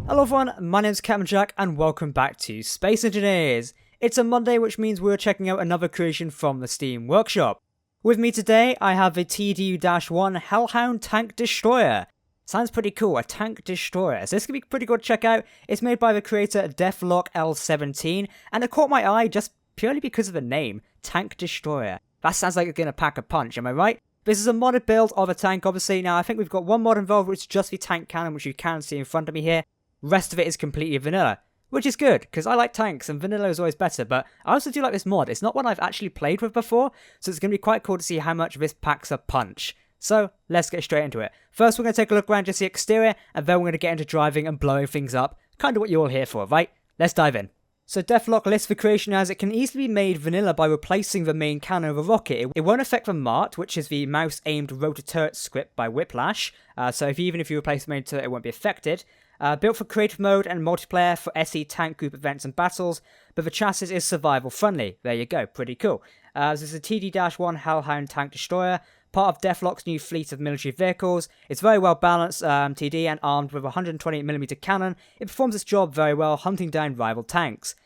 Hello everyone, my name's Captain Jack and welcome back to Space Engineers. It's a Monday, which means we're checking out another creation from the Steam Workshop. With me today, I have a TDU-1 Hellhound Tank Destroyer. Sounds pretty cool, a tank destroyer. So this could be pretty good to check out. It's made by the creator Deathlock L17, and it caught my eye just purely because of the name, Tank Destroyer. That sounds like it's gonna pack a punch, am I right? This is a modded build of a tank, obviously. Now, I think we've got one mod involved, which is just the tank cannon, which you can see in front of me here. Rest of it is completely vanilla, which is good, because I like tanks, and vanilla is always better, but I also do like this mod. It's not one I've actually played with before, so it's going to be quite cool to see how much this packs a punch. So, let's get straight into it. First, we're going to take a look around just the exterior, and then we're going to get into driving and blowing things up. Kind of what you're all here for, right? Let's dive in. So Deathlock lists the creation as it can easily be made vanilla by replacing the main cannon of a rocket. It won't affect the MART, which is the mouse-aimed rotor turret script by Whiplash, so even if you replace the main turret, it won't be affected. Built for creative mode and multiplayer for SE tank group events and battles, but the chassis is survival friendly. There you go, pretty cool. This is a TD-1 Hellhound Tank Destroyer, part of Deathlock's new fleet of military vehicles. It's very well balanced TD and armed with a 128mm cannon. It performs its job very well, hunting down rival tanks.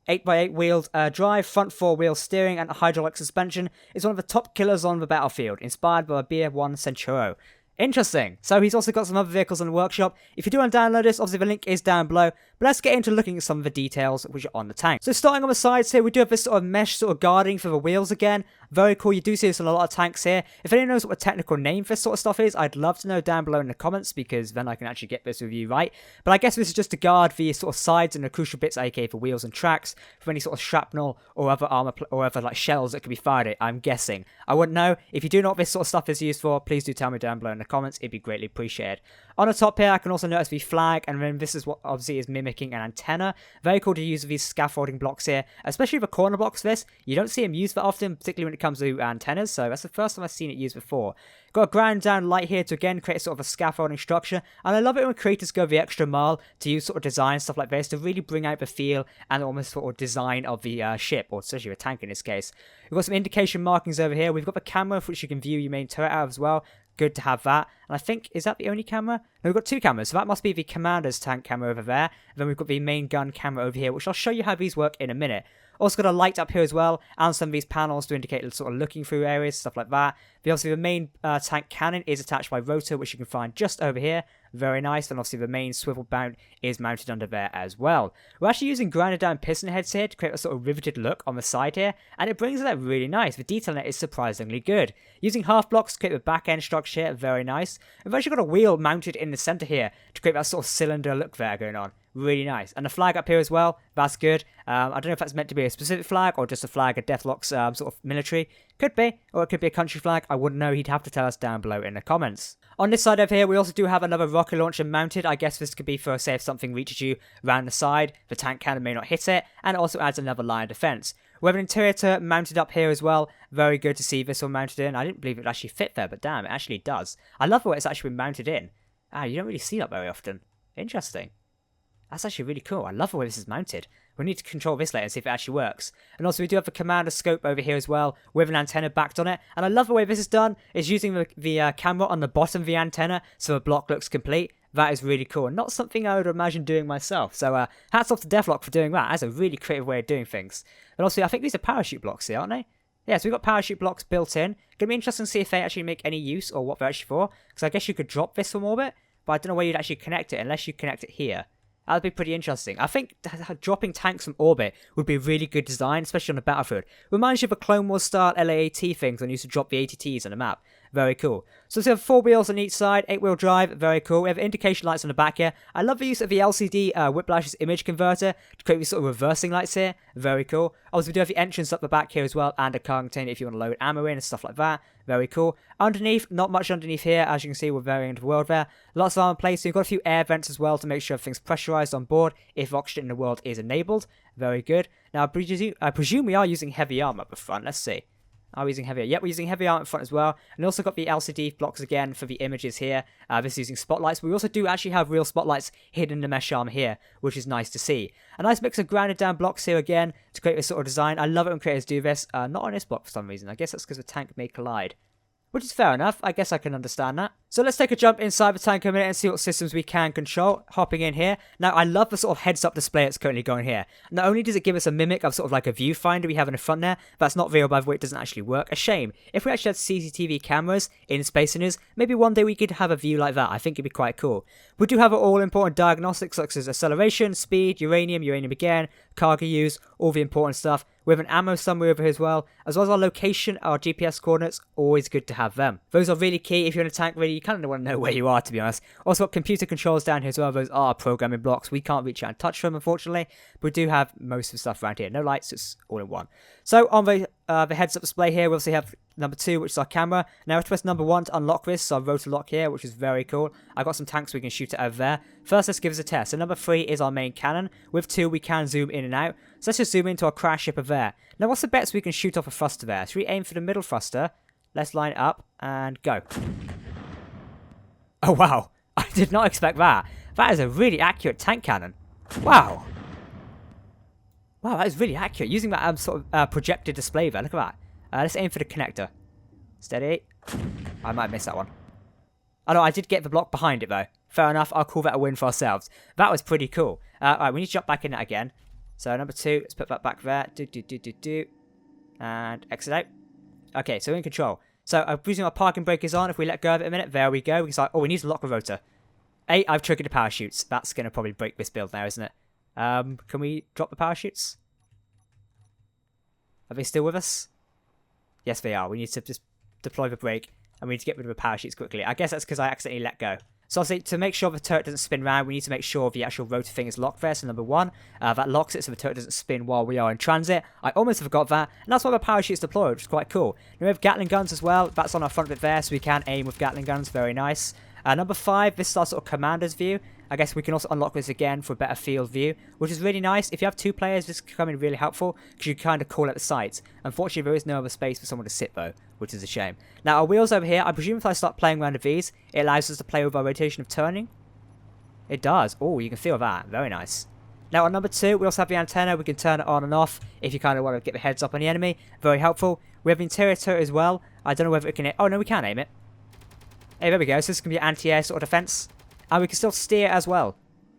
8x8 wheeled drive, front 4-wheel steering and hydraulic suspension is one of the top killers on the battlefield, inspired by a BF-1 Centauro. Interesting. So he's also got some other vehicles in the workshop. If you do want to download this, obviously the link is down below. But let's get into looking at some of the details which are on the tank. So starting on the sides here, we do have this sort of mesh sort of guarding for the wheels again. Very cool. You do see this in a lot of tanks here. If anyone knows what the technical name for this sort of stuff is, I'd love to know down below in the comments, because then I can actually get this review right. But I guess this is just to guard the sort of sides and the crucial bits, aka for wheels and tracks, from any sort of shrapnel or other armor or other like shells that could be fired at. I'm guessing. I wouldn't know. If you do know what this sort of stuff is used for, please do tell me down below in the comments. It'd be greatly appreciated. On the top here, I can also notice the flag, and then this is what obviously is mimicking an antenna. Very cool to use these scaffolding blocks here, especially the corner blocks. This you don't see them used that often, particularly when it comes to antennas. So that's the first time I've seen it used before. Got a ground down light here to again create sort of a scaffolding structure, and I love it when creators go the extra mile to use sort of design stuff like this to really bring out the feel and almost sort of design of the ship, or especially a tank in this case. We've got some indication markings over here. We've got the camera for which you can view your main turret out of as well. Good to have that. And I think, is that the only camera? No, we've got two cameras. So that must be the commander's tank camera over there. And then we've got the main gun camera over here, which I'll show you how these work in a minute. Also got a light up here as well, and some of these panels to indicate sort of looking through areas, stuff like that. Obviously, the main tank cannon is attached by rotor, which you can find just over here. Very nice. And obviously, the main swivel mount is mounted under there as well. We're actually using grounded down piston heads here to create a sort of riveted look on the side here, and it brings it out really nice. The detail in it is surprisingly good. Using half blocks to create the back end structure here, very nice. We've actually got a wheel mounted in the center here to create that sort of cylinder look there going on. Really nice. And the flag up here as well, that's good. I don't know if that's meant to be a specific flag or just a flag of Deathlock's sort of military. Could be, or it could be a country flag. I wouldn't know. He'd have to tell us down below in the comments. On this side over here, we also do have another rocket launcher mounted. I guess this could be for, say, if something reaches you around the side, the tank cannon may not hit it, and it also adds another line of defense. We have an interior turret mounted up here as well. Very good to see this one mounted in. I didn't believe it would actually fit there, but damn, it actually does. I love the way it's actually been mounted in. You don't really see that very often. Interesting. That's actually really cool. I love the way this is mounted. We need to control this later and see if it actually works. And also we do have the commander scope over here as well, with an antenna backed on it. And I love the way this is done. It's using the camera on the bottom of the antenna, so the block looks complete. That is really cool, and not something I would imagine doing myself. So hats off to Deathlock for doing that. That's a really creative way of doing things. And also, I think these are parachute blocks here, aren't they? Yeah, so we've got parachute blocks built in. Gonna be interesting to see if they actually make any use or what they're actually for. Because I guess you could drop this from orbit, but I don't know where you'd actually connect it unless you connect it here. That'd be pretty interesting. I think dropping tanks from orbit would be a really good design, especially on the battlefield. Reminds you of the Clone Wars style LAAT things when you used to drop the ATTs on the map. Very cool. So we have 4 wheels on each side, 8-wheel drive, very cool. We have indication lights on the back here. I love the use of the LCD Whiplash's image converter to create these sort of reversing lights here. Very cool. Also, we do have the entrance up the back here as well, and a car container if you want to load ammo in and stuff like that. Very cool. Underneath, not much underneath here. As you can see, we're very into the world there. Lots of armor plates. So you've got a few air vents as well to make sure everything's pressurized on board if oxygen in the world is enabled. Very good. Now, I presume we are using heavy armor up the front. Let's see. Are we using heavy? Yep, we're using heavy armor in front as well. And also got the LCD blocks again for the images here. This is using spotlights. We also do actually have real spotlights hidden in the mesh armor here, which is nice to see. A nice mix of grounded down blocks here again to create this sort of design. I love it when creators do this. Not on this block for some reason. I guess that's because the tank may collide. Which is fair enough. I guess I can understand that. So let's take a jump inside the tank a minute and see what systems we can control. Hopping in here. Now, I love the sort of heads-up display that's currently going here. Not only does it give us a mimic of sort of like a viewfinder we have in the front there, that's not real, by the way, it doesn't actually work. A shame. If we actually had CCTV cameras in Space News, maybe one day we could have a view like that. I think it'd be quite cool. We do have all-important diagnostics such as acceleration, speed, uranium again, cargo use, all the important stuff. We have an ammo summary over here as well as our location, our GPS coordinates, always good to have them. Those are really key. If you're in a tank, really, you kind of want to know where you are, to be honest. Also got computer controls down here as well. Those are programming blocks. We can't reach out and touch them, unfortunately, but we do have most of the stuff around here. No lights, it's all in one. So on the heads-up display here, we also have number 2, which is our camera. Now we press number 1 to unlock this, so our rotor lock here, which is very cool. I've got some tanks we can shoot it over there. First, let's give us a test. So number 3 is our main cannon. With 2, we can zoom in and out. So let's just zoom into our crash ship over there. Now, what's the bets we can shoot off a thruster there? Should we aim for the middle thruster? Let's line it up and go. Oh, wow. I did not expect that. That is a really accurate tank cannon. Wow. Wow, that is really accurate. Using that sort of projected display there. Look at that. Let's aim for the connector. Steady. I might miss that one. Oh no, I did get the block behind it though. Fair enough, I'll call that a win for ourselves. That was pretty cool. Alright, we need to jump back in that again. So number 2, let's put that back there. And exit out. Okay, so we're in control. So I'm using our parking brake is on. If we let go of it a minute, there we go. We can start, oh, we need to lock the rotor. 8, I've triggered the parachutes. That's going to probably break this build now, isn't it? Can we drop the parachutes? Are they still with us? Yes, they are. We need to just deploy the brake, and we need to get rid of the parachutes quickly. I guess that's because I accidentally let go. So obviously, to make sure the turret doesn't spin around, we need to make sure the actual rotor thing is locked there. So number 1, that locks it so the turret doesn't spin while we are in transit. I almost forgot that, and that's why the parachute's deployed, which is quite cool. Now we have Gatling guns as well. That's on our front bit there, so we can aim with Gatling guns. Very nice. Number 5, this is our sort of commander's view. I guess we can also unlock this again for a better field view, which is really nice. If you have 2 players, this can come in really helpful because you kind of call out the sights. Unfortunately, there is no other space for someone to sit though, which is a shame. Now, our wheels over here, I presume if I start playing around with these, it allows us to play with our rotation of turning. It does. Oh, you can feel that. Very nice. Now, on number 2, we also have the antenna. We can turn it on and off if you kind of want to get the heads up on the enemy. Very helpful. We have the interior turret as well. I don't know whether it can... Oh, no, we can aim it. Hey, there we go. So this can be an anti-air sort of defense. And we can still steer as well.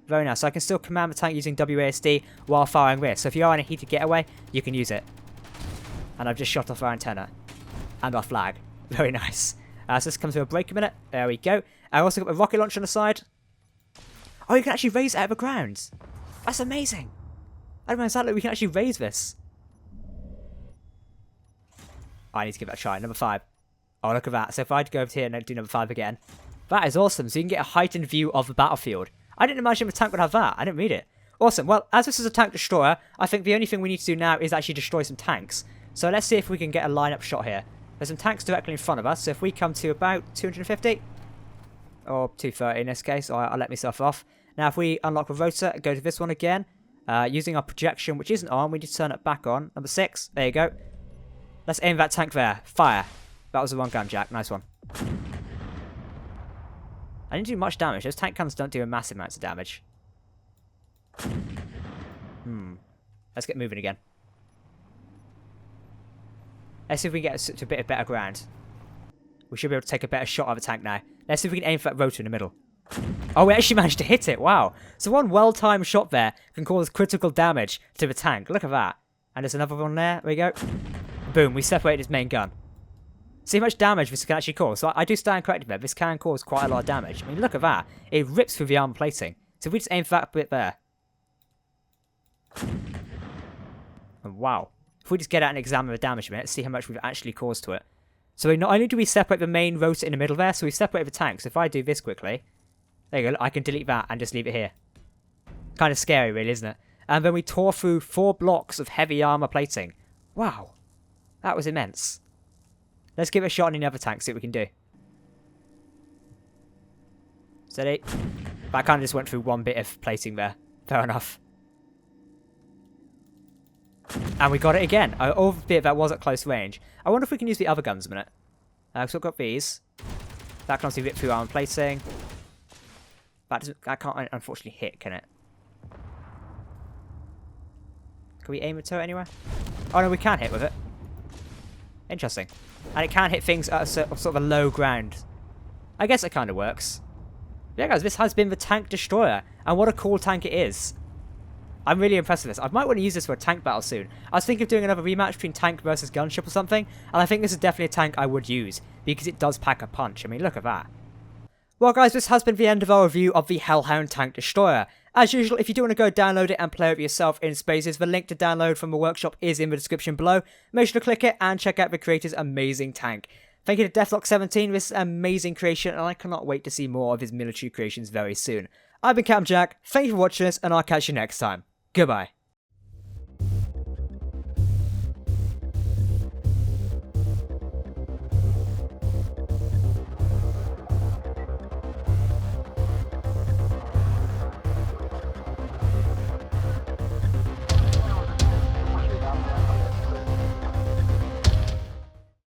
Very nice. So I can still command the tank using WASD while firing this. So if you are in a heated getaway, you can use it. And I've just shot off our antenna. And our flag. Very nice. So this comes to a break a minute. There we go. I also got a rocket launcher on the side. Oh, you can actually raise it out of the ground. That's amazing. I don't know exactly. We can actually raise this. Oh, I need to give that a try. Number 5. Oh, look at that. So if I go over here and do number 5 again. That is awesome. So you can get a heightened view of the battlefield. I didn't imagine the tank would have that. I didn't read it. Awesome. Well, as this is a tank destroyer, I think the only thing we need to do now is actually destroy some tanks. So let's see if we can get a lineup shot here. There's some tanks directly in front of us. So if we come to about 250, or 230 in this case, I'll let myself off. Now if we unlock the rotor, go to this one again, using our projection, which isn't on, we need to turn it back on. Number 6, there you go. Let's aim that tank there. Fire. That was the one gun, Jack. Nice one. I didn't do much damage. Those tank guns don't do a massive amounts of damage. Let's get moving again. Let's see if we can get to a bit of better ground. We should be able to take a better shot of the tank now. Let's see if we can aim for that rotor in the middle. Oh, we actually managed to hit it. Wow. So one well-timed shot there can cause critical damage to the tank. Look at that. And there's another one there. There we go. Boom. We separated its main gun. See how much damage this can actually cause. So I do stand corrected there. This can cause quite a lot of damage. I mean, look at that. It rips through the armor plating. So if we just aim for that bit there. And wow. If we just get out and examine the damage a minute, see how much we've actually caused to it. So not only do we separate the main rotor in the middle there, so we separate the tank. So if I do this quickly, there you go, I can delete that and just leave it here. Kind of scary really, isn't it? And then we tore through 4 blocks of heavy armor plating. Wow. That was immense. Let's give it a shot in the other tank, see what we can do. Steady. But I kind of just went through 1 bit of plating there. Fair enough. And we got it again. Over the bit that was at close range. I wonder if we can use the other guns a minute. So I've got these. That can obviously rip through armor plating. That can't unfortunately hit, can it? Can we aim a turret anywhere? Oh no, we can hit with it. Interesting. And it can hit things at a sort of a low ground. I guess it kind of works. Yeah guys, this has been the Tank Destroyer. And what a cool tank it is. I'm really impressed with this. I might want to use this for a tank battle soon. I was thinking of doing another rematch between tank versus gunship or something. And I think this is definitely a tank I would use. Because it does pack a punch. I mean, look at that. Well guys, this has been the end of our review of the Hellhound Tank Destroyer. As usual, if you do want to go download it and play it yourself in spaces, the link to download from the workshop is in the description below. Make sure to click it and check out the creator's amazing tank. Thank you to Deathlock17 for this amazing creation, and I cannot wait to see more of his military creations very soon. I've been Captain Jack, thank you for watching this, and I'll catch you next time. Goodbye.